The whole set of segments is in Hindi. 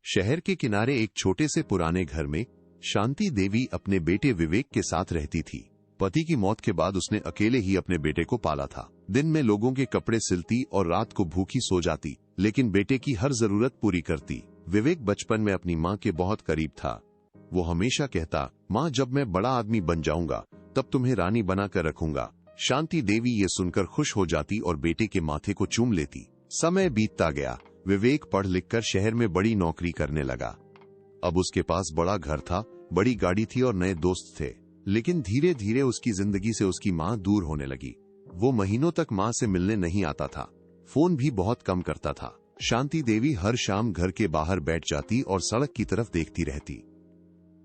शहर के किनारे एक छोटे से पुराने घर में शांति देवी अपने बेटे विवेक के साथ रहती थी। पति की मौत के बाद उसने अकेले ही अपने बेटे को पाला था। दिन में लोगों के कपड़े सिलती और रात को भूखी सो जाती, लेकिन बेटे की हर जरूरत पूरी करती। विवेक बचपन में अपनी माँ के बहुत करीब था। वो हमेशा कहता, माँ जब मैं बड़ा आदमी बन जाऊंगा तब तुम्हें रानी बनाकर रखूंगा। शांति देवी ये सुनकर खुश हो जाती और बेटे के माथे को चूम लेती। समय बीतता गया। विवेक पढ़ लिखकर शहर में बड़ी नौकरी करने लगा। अब उसके पास बड़ा घर था, बड़ी गाड़ी थी और नए दोस्त थे। लेकिन धीरे धीरे उसकी जिंदगी से उसकी माँ दूर होने लगी। वो महीनों तक माँ से मिलने नहीं आता था, फोन भी बहुत कम करता था। शांति देवी हर शाम घर के बाहर बैठ जाती और सड़क की तरफ देखती रहती।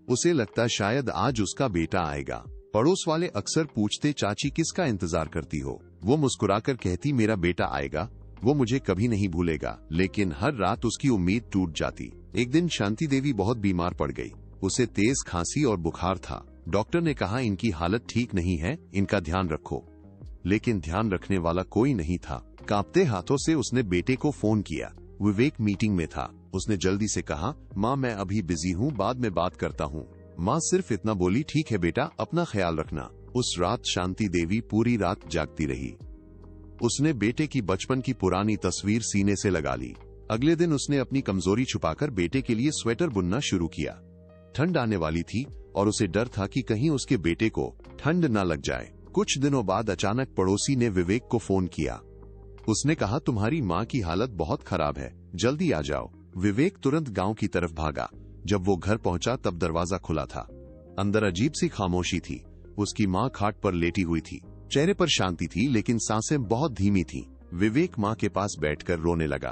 उसे लगता शायद आज उसका बेटा आएगा। पड़ोस वाले अक्सर पूछते, चाची किसका इंतजार करती हो? वो मुस्कुराकर कहती, मेरा बेटा आएगा, वो मुझे कभी नहीं भूलेगा। लेकिन हर रात उसकी उम्मीद टूट जाती। एक दिन शांति देवी बहुत बीमार पड़ गई। उसे तेज खांसी और बुखार था। डॉक्टर ने कहा, इनकी हालत ठीक नहीं है, इनका ध्यान रखो। लेकिन ध्यान रखने वाला कोई नहीं था। कांपते हाथों से उसने बेटे को फोन किया। विवेक मीटिंग में था। उसने जल्दी से कहा, माँ मैं अभी बिजी हूँ, बाद में बात करता हूँ। माँ सिर्फ इतना बोली, ठीक है बेटा, अपना ख्याल रखना। उस रात शांति देवी पूरी रात जागती रही। उसने बेटे की बचपन की पुरानी तस्वीर सीने से लगा ली। अगले दिन उसने अपनी कमजोरी छुपाकर बेटे के लिए स्वेटर बुनना शुरू किया। ठंड आने वाली थी और उसे डर था कि कहीं उसके बेटे को ठंड न लग जाए। कुछ दिनों बाद अचानक पड़ोसी ने विवेक को फोन किया। उसने कहा, तुम्हारी माँ की हालत बहुत खराब है, जल्दी आ जाओ। विवेक तुरंत गांव की तरफ भागा। जब वो घर पहुंचा तब दरवाजा खुला था। अंदर अजीब सी खामोशी थी। उसकी माँ खाट पर लेटी हुई थी। चेहरे पर शांति थी, लेकिन सांसें बहुत धीमी थीं। विवेक माँ के पास बैठकर रोने लगा।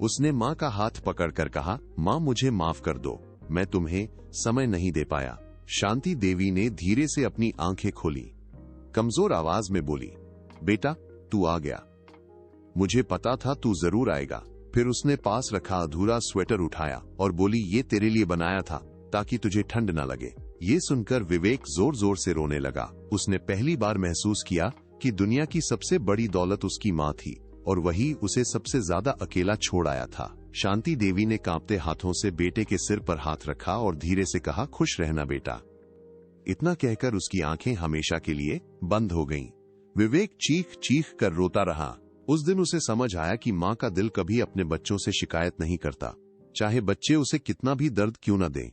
उसने माँ का हाथ पकड़कर कहा, माँ मुझे माफ कर दो, मैं तुम्हें समय नहीं दे पाया। शांति देवी ने धीरे से अपनी आंखें खोली। कमजोर आवाज में बोली, बेटा तू आ गया, मुझे पता था तू जरूर आएगा। फिर उसने पास रखा अधूरा स्वेटर उठाया और बोली, ये तेरे लिए बनाया था ताकि तुझे ठंड न लगे। ये सुनकर विवेक जोर जोर से रोने लगा। उसने पहली बार महसूस किया कि दुनिया की सबसे बड़ी दौलत उसकी माँ थी और वही उसे सबसे ज्यादा अकेला छोड़ आया था। शांति देवी ने कांपते हाथों से बेटे के सिर पर हाथ रखा और धीरे से कहा, खुश रहना बेटा। इतना कहकर उसकी आंखें हमेशा के लिए बंद हो गईं। विवेक चीख चीख कर रोता रहा। उस दिन उसे समझ आया कि माँ का दिल कभी अपने बच्चों से शिकायत नहीं करता, चाहे बच्चे उसे कितना भी दर्द क्यों न दें।